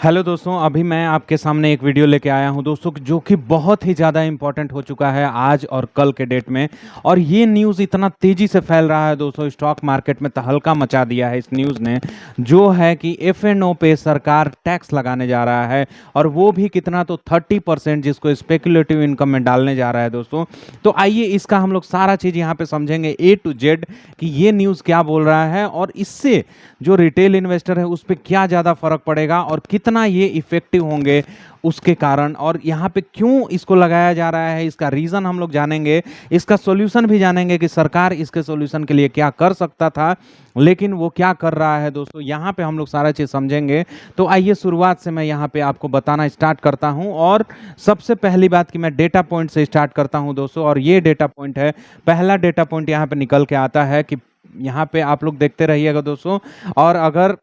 Hello दोस्तों, अभी मैं आपके सामने एक वीडियो लेके आया हूं दोस्तों, जो कि बहुत ही ज़्यादा इम्पोर्टेंट हो चुका है आज और कल के डेट में। और ये न्यूज़ इतना तेज़ी से फैल रहा है दोस्तों, स्टॉक मार्केट में तहलका मचा दिया है इस न्यूज़ ने, जो है कि एफ.एन.ओ पे सरकार टैक्स लगाने जा रहा है, और वो भी कितना, तो 30%, जिसको स्पेकुलेटिव इनकम में डालने जा रहा है दोस्तों। तो आइए इसका हम लोग सारा चीज़ यहाँ पे समझेंगे ए टू जेड कि ये न्यूज़ क्या बोल रहा है, और इससे जो रिटेल इन्वेस्टर है उस पर क्या ज़्यादा फर्क पड़ेगा और कितना ये इफेक्टिव होंगे उसके कारण, और यहाँ पे क्यों इसको लगाया जा रहा है, इसका रीज़न हम लोग जानेंगे। इसका सॉल्यूशन भी जानेंगे कि सरकार इसके सॉल्यूशन के लिए क्या कर सकता था, लेकिन वो क्या कर रहा है दोस्तों, यहाँ पे हम लोग सारा चीज़ समझेंगे। तो आइए शुरुआत से मैं यहाँ पे आपको बताना स्टार्ट करता हूँ, और सबसे पहली बात कि मैं डेटा पॉइंट से स्टार्ट करता हूँ दोस्तों। और ये डेटा पॉइंट है, पहला डेटा पॉइंट यहाँ पे निकल के आता है कि यहाँ पे आप लोग देखते रहिएगा दोस्तों, और अगर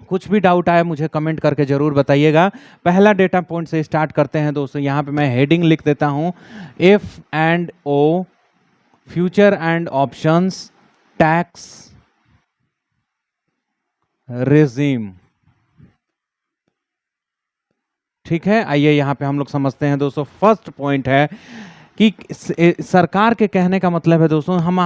कुछ भी डाउट आए मुझे कमेंट करके ज़रूर बताइएगा। पहला डेटा पॉइंट से स्टार्ट करते हैं दोस्तों। यहाँ पे मैं हेडिंग लिख देता हूँ, F and O future and options tax regime. ठीक है, आइए यहाँ पे हम लोग समझते हैं दोस्तों। फर्स्ट पॉइंट है कि सरकार के कहने का मतलब है दोस्तों, हम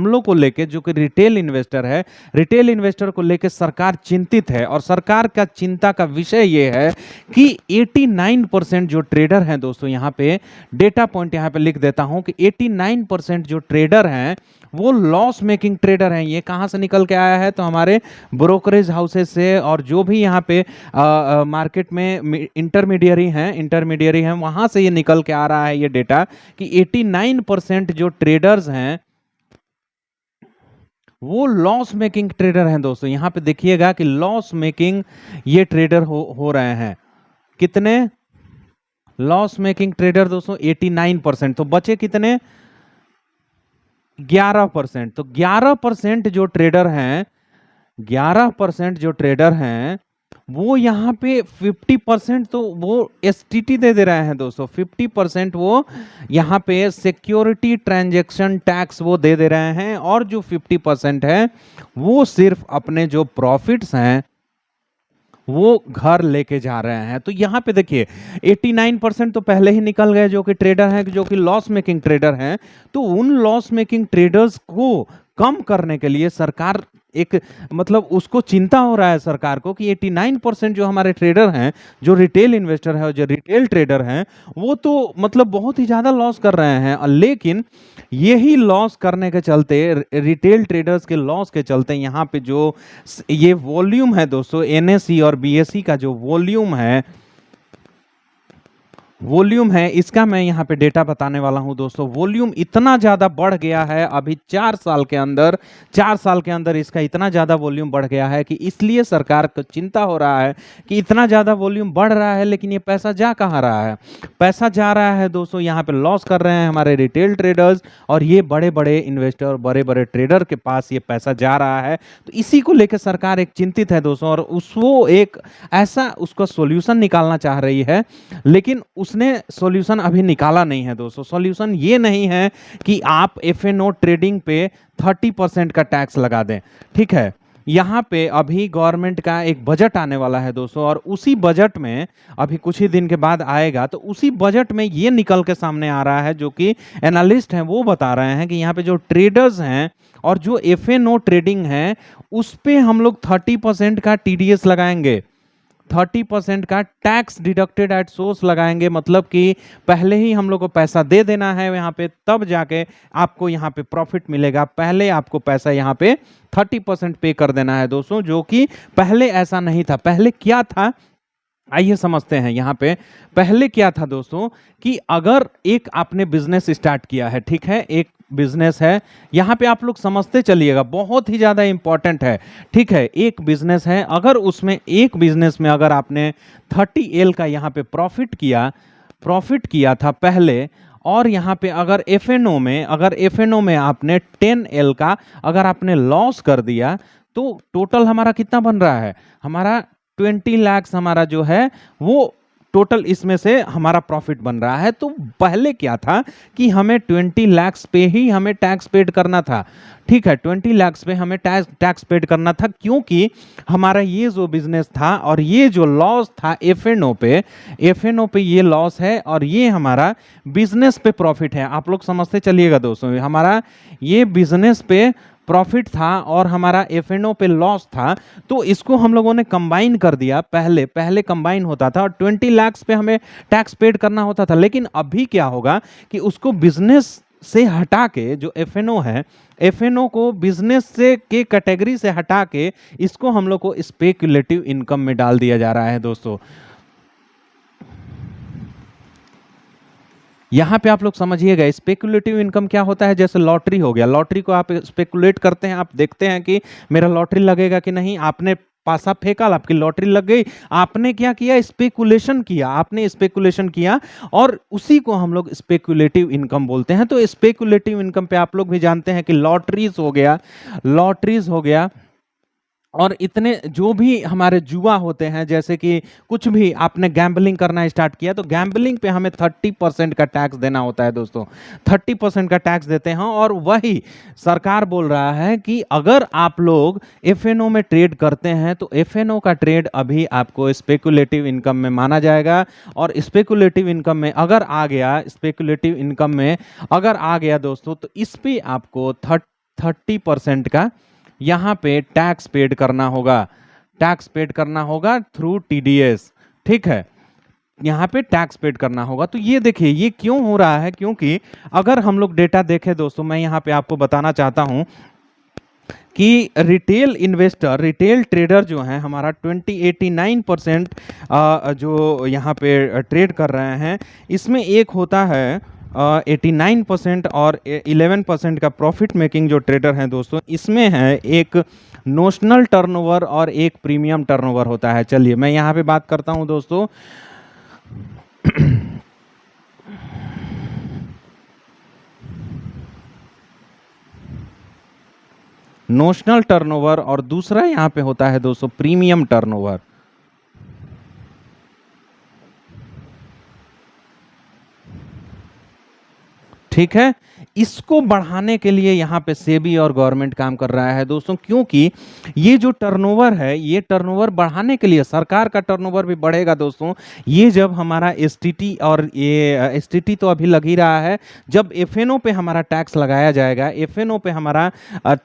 लोग को लेके जो कि रिटेल इन्वेस्टर है, रिटेल इन्वेस्टर को लेके सरकार चिंतित है। और सरकार का चिंता का विषय ये है कि 89% जो ट्रेडर हैं दोस्तों, यहाँ पे डेटा पॉइंट यहाँ पे लिख देता हूँ कि 89% जो ट्रेडर हैं वो लॉस मेकिंग ट्रेडर हैं। ये कहाँ से निकल के आया है, तो हमारे ब्रोकरेज हाउसेज से, और जो भी यहाँ पे मार्केट में इंटरमीडियरी हैं वहाँ से ये निकल के आ रहा है ये डेटा कि 89% जो ट्रेडर्स हैं वो लॉस मेकिंग ट्रेडर हैं दोस्तों। यहाँ पे देखिएगा कि लॉस मेकिंग ये ट्रेडर हो रहे हैं। कितने लॉस मेकिंग ट्रेडर दोस्तों? 89%। तो बचे कितने? 11%। तो 11% जो ट्रेडर हैं, 11% जो ट्रेडर हैं वो यहाँ पे 50% तो वो एसटीटी दे रहे हैं दोस्तों। 50% वो यहाँ पे सिक्योरिटी ट्रांजैक्शन टैक्स वो दे रहे हैं, और जो 50% है वो सिर्फ अपने जो प्रॉफिट्स हैं वो घर लेके जा रहे हैं। तो यहाँ पे देखिए 89% तो पहले ही निकल गए जो कि ट्रेडर हैं, जो कि लॉस मेकिंग ट्रेडर हैं। तो उन लॉस मेकिंग ट्रेडर्स को कम करने के लिए सरकार एक, मतलब उसको चिंता हो रहा है सरकार को कि 89% जो हमारे ट्रेडर हैं, जो रिटेल इन्वेस्टर है और जो रिटेल ट्रेडर हैं, वो तो मतलब बहुत ही ज़्यादा लॉस कर रहे हैं। लेकिन यही लॉस करने के चलते, रिटेल ट्रेडर्स के लॉस के चलते, यहाँ पे जो ये वॉल्यूम है दोस्तों, एनएसई और बीएसई का जो वॉल्यूम है इसका मैं यहाँ पे डेटा बताने वाला हूँ दोस्तों। वॉल्यूम इतना ज़्यादा बढ़ गया है अभी 4 साल के अंदर, 4 साल के अंदर इसका इतना ज़्यादा वॉल्यूम बढ़ गया है कि इसलिए सरकार को चिंता हो रहा है कि इतना ज़्यादा वॉल्यूम बढ़ रहा है, लेकिन ये पैसा जा कहाँ रहा है? पैसा जा रहा है दोस्तों, यहाँ पे लॉस कर रहे हैं हमारे रिटेल ट्रेडर्स, और ये बड़े बड़े इन्वेस्टर, बड़े बड़े ट्रेडर के पास ये पैसा जा रहा है। तो इसी को लेकर सरकार एक चिंतित है दोस्तों, और उसको एक ऐसा उसका सोल्यूशन निकालना चाह रही है, लेकिन उसने सॉल्यूशन अभी निकाला नहीं है दोस्तों। सॉल्यूशन ये नहीं है कि आप एफ.एन.ओ ट्रेडिंग पे 30% का टैक्स लगा दें। ठीक है, यहाँ पे अभी गवर्नमेंट का एक बजट आने वाला है दोस्तों, और उसी बजट में अभी कुछ ही दिन के बाद आएगा। तो उसी बजट में ये निकल के सामने आ रहा है, जो कि एनालिस्ट हैं वो बता रहे हैं कि यहाँ पे जो ट्रेडर्स हैं और जो एफ.एन.ओ ट्रेडिंग है उस पे हम लोग 30% का टीडीएस लगाएंगे, 30% का टैक्स डिडक्टेड एट सोर्स लगाएंगे। मतलब कि पहले ही हम लोग को पैसा दे देना है यहाँ पे, तब जाके आपको यहाँ पे प्रॉफिट मिलेगा। पहले आपको पैसा यहाँ पे 30% पे कर देना है दोस्तों, जो कि पहले ऐसा नहीं था। पहले क्या था, आइए समझते हैं। यहाँ पे पहले क्या था दोस्तों कि अगर एक आपने बिजनेस स्टार्ट किया है, ठीक है, एक बिजनेस है, यहाँ पे आप लोग समझते चलिएगा, बहुत ही ज़्यादा इंपॉर्टेंट है। ठीक है, एक बिजनेस है, अगर उसमें एक बिजनेस में अगर आपने 30L का यहाँ पे प्रॉफिट किया था पहले, और यहाँ पे अगर एफ.एन.ओ में आपने 10L का अगर आपने लॉस कर दिया, तो टोटल हमारा कितना बन रहा है? हमारा 20 लाख हमारा जो है वो टोटल इसमें से हमारा प्रॉफिट बन रहा है। तो पहले क्या था कि हमें 20 लाख पे ही हमें टैक्स पेड करना था, ठीक है, 20 लाख पे हमें टैक्स पेड करना था, क्योंकि हमारा ये जो बिजनेस था और ये जो लॉस था एफएनओ पे ये लॉस है और ये हमारा बिजनेस पे प्रॉफिट है। आप लोग समझते चलिएगा दोस्तों, हमारा ये बिजनेस पे प्रॉफिट था और हमारा एफएनओ पे लॉस था। तो इसको हम लोगों ने कंबाइन कर दिया, पहले पहले कंबाइन होता था और 20 लाख पे हमें टैक्स पेड करना होता था। लेकिन अभी क्या होगा कि उसको बिजनेस से हटा के, जो एफएनओ है, एफएनओ को बिजनेस से के कैटेगरी से हटा के इसको हम लोग को स्पेकुलेटिव इनकम में डाल दिया जा रहा है दोस्तों। यहां पे आप लोग समझिएगा, स्पेकुलेटिव इनकम क्या होता है, जैसे लॉटरी हो गया, लॉटरी को आप स्पेकुलेट करते हैं, आप देखते हैं कि मेरा लॉटरी लगेगा कि नहीं, आपने पासा फेंका, आपकी लॉटरी लग गई, आपने क्या किया, स्पेकुलेशन किया, आपने स्पेकुलेशन किया और उसी को हम लोग स्पेकुलेटिव इनकम बोलते हैं। तो स्पेकुलेटिव इनकम पे आप लोग भी जानते हैं कि लॉटरीज हो गया और इतने जो भी हमारे जुआ होते हैं, जैसे कि कुछ भी आपने गैम्बलिंग करना स्टार्ट किया तो गैम्बलिंग पे हमें 30% का टैक्स देना होता है दोस्तों, 30% का टैक्स देते हैं। और वही सरकार बोल रहा है कि अगर आप लोग एफएनओ में ट्रेड करते हैं तो एफएनओ का ट्रेड अभी आपको स्पेकुलेटिव इनकम में माना जाएगा। और स्पेकुलेटिव इनकम में अगर आ गया दोस्तों, तो इस पे आपको 30% का यहाँ पे टैक्स पेड करना होगा थ्रू टीडीएस, ठीक है, यहाँ पे टैक्स पेड करना होगा। तो ये देखिए ये क्यों हो रहा है, क्योंकि अगर हम लोग डेटा देखें दोस्तों, मैं यहाँ पे आपको बताना चाहता हूँ कि रिटेल ट्रेडर जो है हमारा 89% जो यहाँ पे ट्रेड कर रहे हैं, इसमें एक होता है 89% और 11% का प्रॉफिट मेकिंग जो ट्रेडर हैं दोस्तों, इसमें है एक नोशनल टर्नओवर और एक प्रीमियम टर्नओवर होता है। चलिए मैं यहाँ पे बात करता हूँ दोस्तों। नोशनल टर्नओवर और दूसरा यहाँ पे होता है दोस्तों प्रीमियम टर्नओवर, ठीक है। इसको बढ़ाने के लिए यहाँ पे सेबी और गवर्नमेंट काम कर रहा है दोस्तों, क्योंकि ये जो टर्नओवर है, ये टर्नओवर बढ़ाने के लिए सरकार का टर्नओवर भी बढ़ेगा दोस्तों। ये जब हमारा एसटीटी और ये एसटीटी तो अभी लग ही रहा है, जब एफएनओ पे हमारा टैक्स लगाया जाएगा, एफएनओ पे हमारा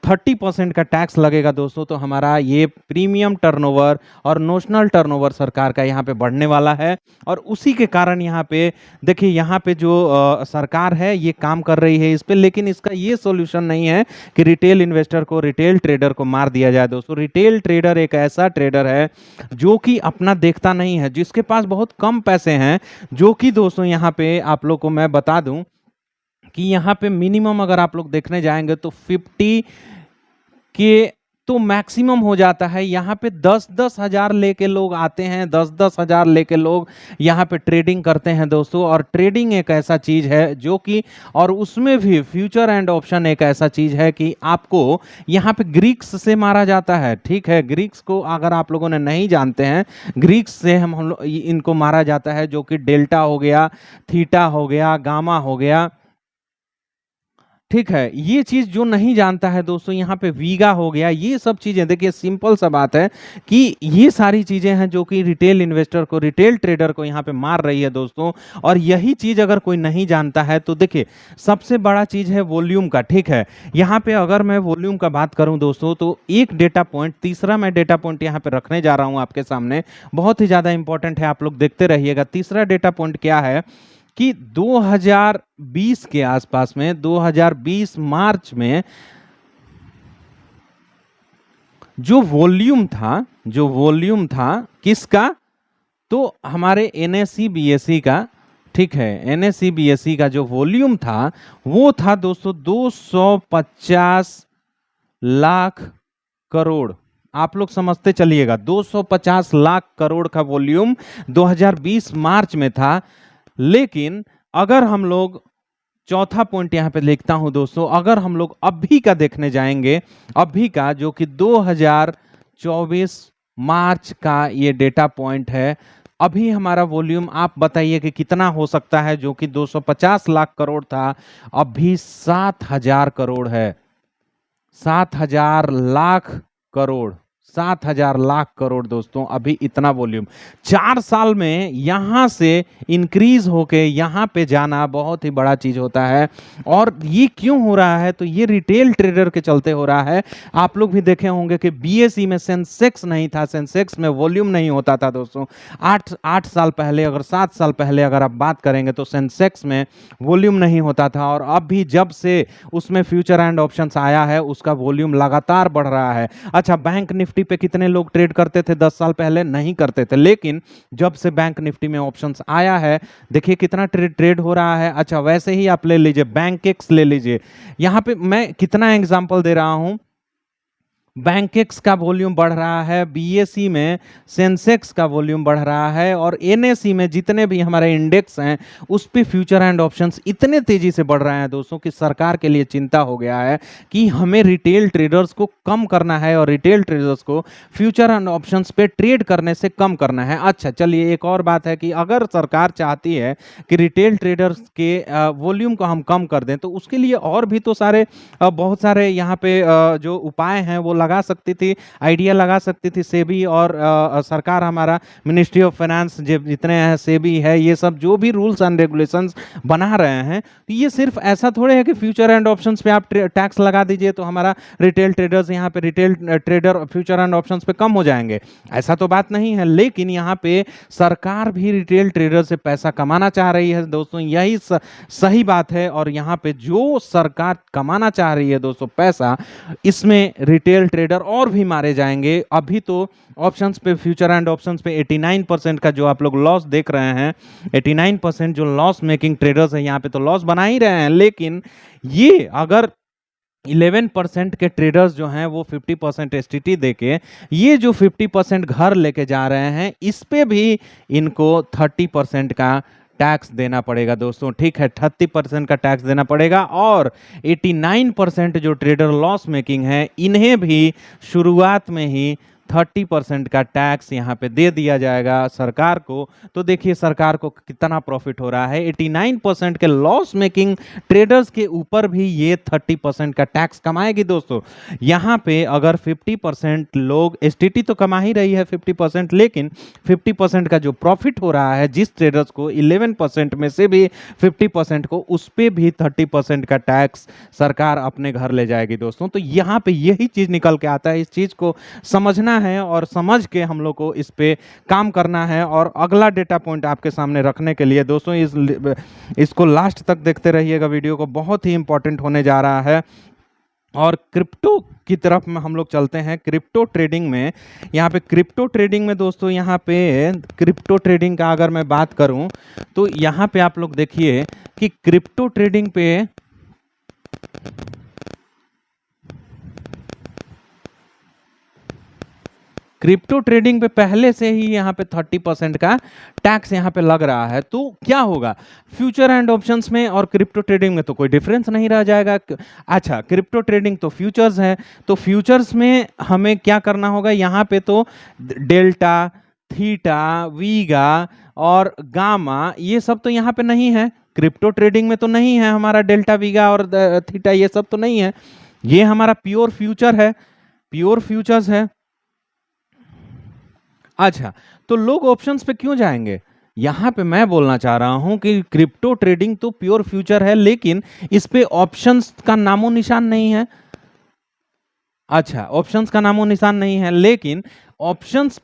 30% का टैक्स लगेगा दोस्तों, तो हमारा ये प्रीमियम टर्नओवर और नोशनल टर्नओवर सरकार का यहाँ पे बढ़ने वाला है। और उसी के कारण यहाँ पे देखिए, यहाँ पे जो सरकार है ये काम कर रही है इस पे, लेकिन इसका ये सॉल्यूशन नहीं है कि रिटेल इन्वेस्टर को, रिटेल ट्रेडर को मार दिया जाए दोस्तों। रिटेल ट्रेडर एक ऐसा ट्रेडर है जो कि अपना देखता नहीं है, जिसके पास बहुत कम पैसे हैं, जो कि दोस्तों यहाँ पे आप लोग को मैं बता दूं कि यहाँ पे मिनिमम अगर आप लोग देखने जाएंगे तो 50 के तो मैक्सिमम हो जाता है। यहाँ पे 10-10 हजार लेके लोग आते हैं, 10-10 हजार लेके लोग यहाँ पे ट्रेडिंग करते हैं दोस्तों। और ट्रेडिंग एक ऐसा चीज है जो कि, और उसमें भी फ्यूचर एंड ऑप्शन एक ऐसा चीज है कि आपको यहाँ पे ग्रीक्स से मारा जाता है, ठीक है। ग्रीक्स को अगर आप लोगों ने नहीं जानते हैं, ग्रीक्स से हम लोग इनको मारा जाता है, जो कि डेल्टा हो गया, थीटा हो गया, गामा हो गया, ठीक है। ये चीज जो नहीं जानता है दोस्तों, यहाँ पे वीगा हो गया, ये सब चीजें देखिए, सिंपल सा बात है कि ये सारी चीजें हैं जो कि रिटेल इन्वेस्टर को, रिटेल ट्रेडर को यहाँ पे मार रही है दोस्तों। और यही चीज अगर कोई नहीं जानता है तो देखिए, सबसे बड़ा चीज है वॉल्यूम का, ठीक है। यहाँ पे अगर मैं वॉल्यूम का बात करूं दोस्तों, तो एक डेटा पॉइंट, तीसरा मैं डेटा पॉइंट यहाँ पे रखने जा रहा हूं आपके सामने, बहुत ही ज्यादा इंपॉर्टेंट है, आप लोग देखते रहिएगा। तीसरा डेटा पॉइंट क्या है कि 2020 के आसपास में, 2020 मार्च में जो वॉल्यूम था किसका, तो हमारे एनएससी बीएसई का, ठीक है, एनएससी बीएसई का जो वॉल्यूम था वो था दोस्तों 250 लाख करोड़। आप लोग समझते चलिएगा, 250 लाख करोड़ का वॉल्यूम 2020 मार्च में था। लेकिन अगर हम लोग, चौथा पॉइंट यहां पे लिखता हूं दोस्तों, अगर हम लोग अभी का देखने जाएंगे, अभी का जो कि 2024 मार्च का ये डेटा पॉइंट है, अभी हमारा वॉल्यूम आप बताइए कि कितना हो सकता है, जो कि 250 लाख करोड़ था, अभी 7,000 करोड़ है। 7,000 लाख करोड़, 7,000 लाख करोड़ दोस्तों, अभी इतना वॉल्यूम 4 साल में यहां से इंक्रीज होके यहां पे जाना बहुत ही बड़ा चीज होता है। और ये क्यों हो रहा है? तो ये रिटेल ट्रेडर के चलते हो रहा है। आप लोग भी देखे होंगे कि बीएसई में सेंसेक्स नहीं था, सेंसेक्स में वॉल्यूम नहीं होता था दोस्तों। 8 साल पहले, अगर 7 साल पहले अगर आप बात करेंगे तो सेंसेक्स में वॉल्यूम नहीं होता था। और अब भी जब से उसमें फ्यूचर एंड ऑप्शंस आया है, उसका वॉल्यूम लगातार बढ़ रहा है। अच्छा, बैंक निफ्टी पे कितने लोग ट्रेड करते थे 10 साल पहले? नहीं करते थे, लेकिन जब से बैंक निफ्टी में ऑप्शंस आया है, देखिए कितना ट्रेड हो रहा है। अच्छा, वैसे ही आप ले लीजिए, बैंकेक्स ले लीजिए। यहां पे मैं कितना एग्जांपल दे रहा हूं। बैंकेक्स का वॉल्यूम बढ़ रहा है, बीएसई में सेंसेक्स का वॉल्यूम बढ़ रहा है, और एनएसई में जितने भी हमारे इंडेक्स हैं उस पे फ्यूचर एंड ऑप्शंस इतने तेजी से बढ़ रहे हैं दोस्तों कि सरकार के लिए चिंता हो गया है कि हमें रिटेल ट्रेडर्स को कम करना है और रिटेल ट्रेडर्स को फ्यूचर एंड ऑप्शंस पे ट्रेड करने से कम करना है। अच्छा चलिए, एक और बात है कि अगर सरकार चाहती है कि रिटेल ट्रेडर्स के वॉल्यूम को हम कम कर दें, तो उसके लिए और भी तो बहुत सारे यहाँ पे जो उपाय हैं वो लगा सकती थी, आइडिया लगा सकती थी सेबी और सरकार, हमारा मिनिस्ट्री ऑफ फाइनेंस जितने हैं, सेबी है, ये सब जो भी रूल्स एंड रेगुलेशंस बना रहे हैं, तो ये सिर्फ ऐसा थोड़े है कि फ्यूचर एंड ऑप्शंस पे आप टैक्स लगा दीजिए तो हमारा रिटेल ट्रेडर्स, यहाँ पे retail trader future and options पे कम हो जाएंगे। ऐसा तो बात नहीं है, लेकिन यहाँ पे सरकार भी रिटेल ट्रेडर से पैसा कमाना चाह रही है दोस्तों, यही सही बात है। और यहाँ पे जो सरकार कमाना चाह रही है दोस्तों पैसा, इसमें रिटेल ट्रेडर और भी मारे जाएंगे। अभी तो ऑप्शंस पे, फ्यूचर एंड ऑप्शंस पे 89% का जो आप लोग लॉस देख रहे हैं, 89% जो लॉस मेकिंग ट्रेडर्स हैं यहाँ पे तो लॉस बना ही रहे हैं। लेकिन ये अगर 11% के ट्रेडर्स जो हैं वो 50% एसटीटी देके ये जो 50% घर लेके जा रहे हैं, इस पे भी इनको 30% का टैक्स देना पड़ेगा दोस्तों। ठीक है, 30% का टैक्स देना पड़ेगा। और 89% जो ट्रेडर लॉस मेकिंग है, इन्हें भी शुरुआत में ही 30% का टैक्स यहाँ पे दे दिया जाएगा सरकार को। तो देखिए सरकार को कितना प्रॉफिट हो रहा है। 89% के लॉस मेकिंग ट्रेडर्स के ऊपर भी ये 30% का टैक्स कमाएगी दोस्तों। यहाँ पे अगर 50% लोग, एसटीटी तो कमा ही रही है 50%, लेकिन 50% का जो प्रॉफिट हो रहा है जिस ट्रेडर्स को, 11% में से भी 50% को, उस पर भी 30% का टैक्स सरकार अपने घर ले जाएगी दोस्तों। तो यहाँ पे यही चीज निकल के आता है, इस चीज को समझना है और समझ के हम लोग को इस पे काम करना है। और अगला डेटा पॉइंट आपके सामने रखने के लिए दोस्तों इसको लास्ट तक देखते रहिएगा, वीडियो को बहुत ही इंपॉर्टेंट होने जा रहा है। और क्रिप्टो की तरफ में हम लोग चलते हैं। क्रिप्टो ट्रेडिंग में, यहाँ पे क्रिप्टो ट्रेडिंग में दोस्तों, यहाँ पे क्रिप्टो ट्रेडिंग का अगर मैं बात करूं तो यहाँ पे आप लोग देखिए कि क्रिप्टो ट्रेडिंग पे पहले से ही यहाँ पे 30% का टैक्स यहाँ पे लग रहा है। तो क्या होगा, फ्यूचर एंड ऑप्शंस में और क्रिप्टो ट्रेडिंग में तो कोई डिफरेंस नहीं रह जाएगा। अच्छा, क्रिप्टो ट्रेडिंग तो फ्यूचर्स है, तो फ्यूचर्स में हमें क्या करना होगा, यहाँ पे तो डेल्टा, थीटा, वीगा और गामा, ये सब तो यहाँ पे नहीं है। क्रिप्टो ट्रेडिंग में तो नहीं है हमारा डेल्टा, वीगा और थीटा, ये सब तो नहीं है। ये हमारा प्योर फ्यूचर है, प्योर फ्यूचर्स है। अच्छा, तो लोग ऑप्शंस पे क्यों जाएंगे? यहां पे मैं बोलना चाह रहा हूं कि क्रिप्टो ट्रेडिंग तो प्योर फ्यूचर है, लेकिन इस पे ऑप्शंस का नामो निशान नहीं है। अच्छा, ऑप्शंस का नामो निशान नहीं है, लेकिन ऑप्शंस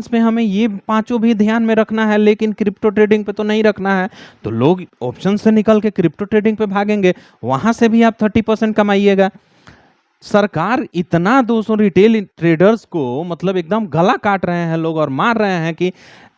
पे हमें ये पांचों भी ध्यान में रखना है, लेकिन क्रिप्टो ट्रेडिंग पे तो नहीं रखना है। तो लोग ऑप्शन से निकल के क्रिप्टो ट्रेडिंग पे भागेंगे, वहां से भी आप 30% कमाइएगा। सरकार इतना 200 रिटेल ट्रेडर्स को मतलब एकदम गला काट रहे हैं लोग और मार रहे हैं कि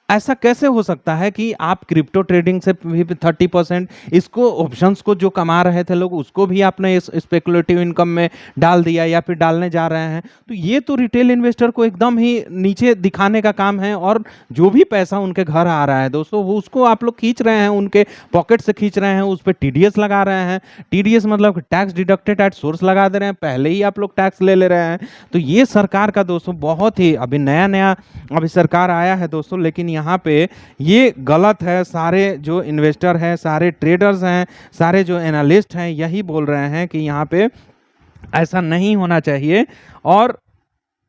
ऐसा कैसे हो सकता है कि आप क्रिप्टो ट्रेडिंग से भी 30%, इसको ऑप्शंस को जो कमा रहे थे लोग उसको भी आपने इस स्पेकुलेटिव इनकम में डाल दिया या फिर डालने जा रहे हैं। तो ये तो रिटेल इन्वेस्टर को एकदम ही नीचे दिखाने का काम है। और जो भी पैसा उनके घर आ रहा है दोस्तों, वो उसको आप लोग खींच रहे हैं, उनके पॉकेट से खींच रहे हैं, उस पर टीडीएस लगा रहे हैं। टीडीएस मतलब टैक्स डिडक्टेड एट सोर्स लगा दे रहे हैं, पहले ही आप लोग टैक्स ले रहे हैं। तो ये सरकार का दोस्तों बहुत ही, अभी नया अभी सरकार आया है दोस्तों, लेकिन यहाँ पे ये गलत है। सारे जो इन्वेस्टर हैं, सारे ट्रेडर्स हैं, सारे जो एनालिस्ट हैं, यही बोल रहे हैं कि यहाँ पे ऐसा नहीं होना चाहिए। और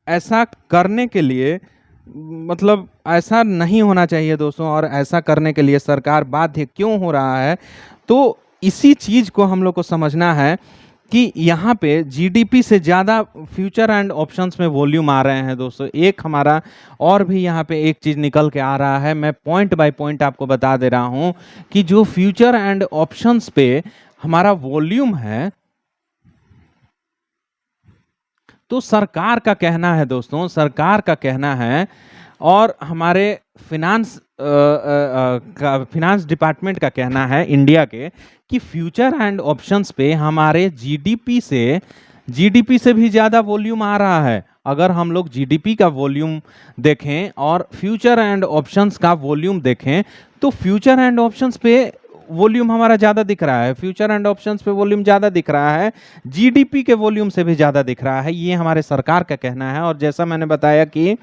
ऐसा करने के लिए मतलब ऐसा नहीं होना चाहिए दोस्तों, और ऐसा करने के लिए सरकार बाध्य क्यों हो रहा है, तो इसी चीज़ को हम लोग को समझना है कि यहाँ पे जीडीपी से ज़्यादा फ्यूचर एंड ऑप्शंस में वॉल्यूम आ रहे हैं दोस्तों। एक हमारा और भी यहाँ पे एक चीज़ निकल के आ रहा है, मैं पॉइंट बाय पॉइंट आपको बता दे रहा हूँ कि जो फ्यूचर एंड ऑप्शंस पे हमारा वॉल्यूम है, तो सरकार का कहना है दोस्तों, सरकार का कहना है और हमारे फिनांस डिपार्टमेंट का कहना है इंडिया के कि फ्यूचर एंड ऑप्शंस पे हमारे जीडीपी से भी ज़्यादा वॉल्यूम आ रहा है। अगर हम लोग जीडीपी का वॉल्यूम देखें और फ्यूचर एंड ऑप्शंस का वॉल्यूम देखें, तो फ्यूचर एंड ऑप्शंस पे वॉल्यूम हमारा ज़्यादा दिख रहा है, फ्यूचर एंड ऑप्शंस पे वॉल्यूम ज़्यादा दिख रहा है, जीडीपी के वॉल्यूम से भी ज़्यादा दिख रहा है। ये हमारे सरकार का कहना है। और जैसा मैंने बताया कि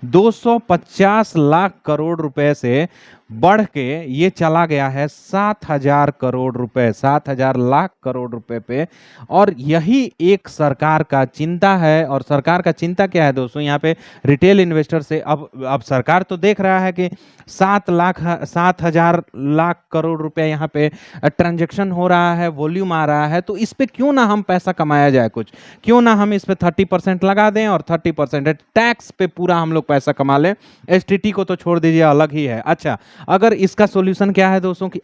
250 लाख करोड़ रुपए से बढ़ के ये चला गया है 7,000 करोड़ रुपए, 7,000 लाख करोड़ रुपए पे। और यही एक सरकार का चिंता है। और सरकार का चिंता क्या है दोस्तों, यहाँ पे रिटेल इन्वेस्टर से अब सरकार तो देख रहा है कि 7,000 लाख करोड़ रुपए यहाँ पे ट्रांजैक्शन हो रहा है, वॉल्यूम आ रहा है, तो इस पे क्यों ना हम पैसा कमाया जाए, कुछ क्यों ना हम इस पे 30% लगा दें और 30% टैक्स पे पूरा हम लोग पैसा कमा लें। एसटीटी को तो छोड़ दीजिए, अलग ही है। अच्छा, अगर इसका सॉल्यूशन क्या है दोस्तों कि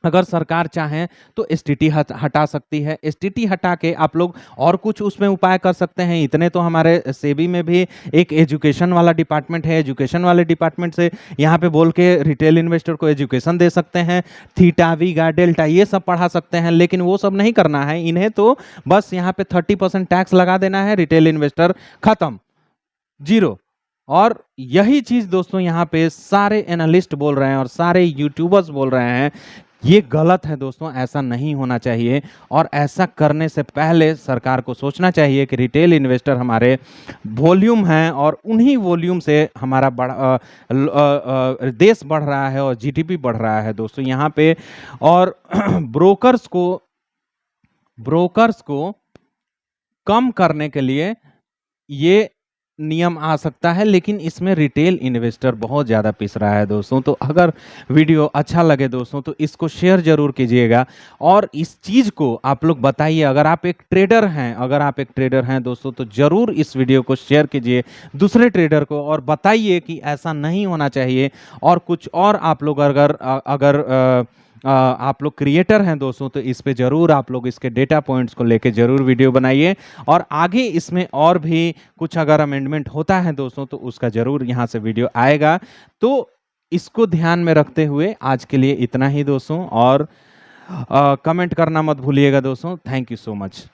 अगर सरकार चाहे तो एसटीटी हटा सकती है। एसटीटी हटा के आप लोग और कुछ उसमें उपाय कर सकते हैं। इतने तो हमारे सेबी में भी एक एजुकेशन वाला डिपार्टमेंट है, एजुकेशन वाले डिपार्टमेंट से यहाँ पे बोल के रिटेल इन्वेस्टर को एजुकेशन दे सकते हैं, थीटा वीगा डेल्टा ये सब पढ़ा सकते हैं। लेकिन वो सब नहीं करना है इन्हें, तो बस यहाँ पे 30% टैक्स लगा देना है, रिटेल इन्वेस्टर खत्म, जीरो। और यही चीज़ दोस्तों यहाँ पे सारे एनालिस्ट बोल रहे हैं और सारे यूट्यूबर्स बोल रहे हैं। ये गलत है दोस्तों, ऐसा नहीं होना चाहिए। और ऐसा करने से पहले सरकार को सोचना चाहिए कि रिटेल इन्वेस्टर हमारे वॉल्यूम हैं और उन्हीं वॉल्यूम से हमारा देश बढ़ रहा है और जीडीपी बढ़ रहा है दोस्तों यहाँ पे। और ब्रोकर्स को कम करने के लिए ये नियम आ सकता है, लेकिन इसमें रिटेल इन्वेस्टर बहुत ज़्यादा पिस रहा है दोस्तों। तो अगर वीडियो अच्छा लगे दोस्तों तो इसको शेयर जरूर कीजिएगा और इस चीज़ को आप लोग बताइए। अगर आप एक ट्रेडर हैं दोस्तों, तो ज़रूर इस वीडियो को शेयर कीजिए दूसरे ट्रेडर को और बताइए कि ऐसा नहीं होना चाहिए। और कुछ और आप लोग अगर आप लोग क्रिएटर हैं दोस्तों, तो इस पे ज़रूर आप लोग इसके डेटा पॉइंट्स को लेके ज़रूर वीडियो बनाइए। और आगे इसमें और भी कुछ अगर अमेंडमेंट होता है दोस्तों, तो उसका ज़रूर यहाँ से वीडियो आएगा। तो इसको ध्यान में रखते हुए आज के लिए इतना ही दोस्तों। और कमेंट करना मत भूलिएगा दोस्तों। Thank you so much.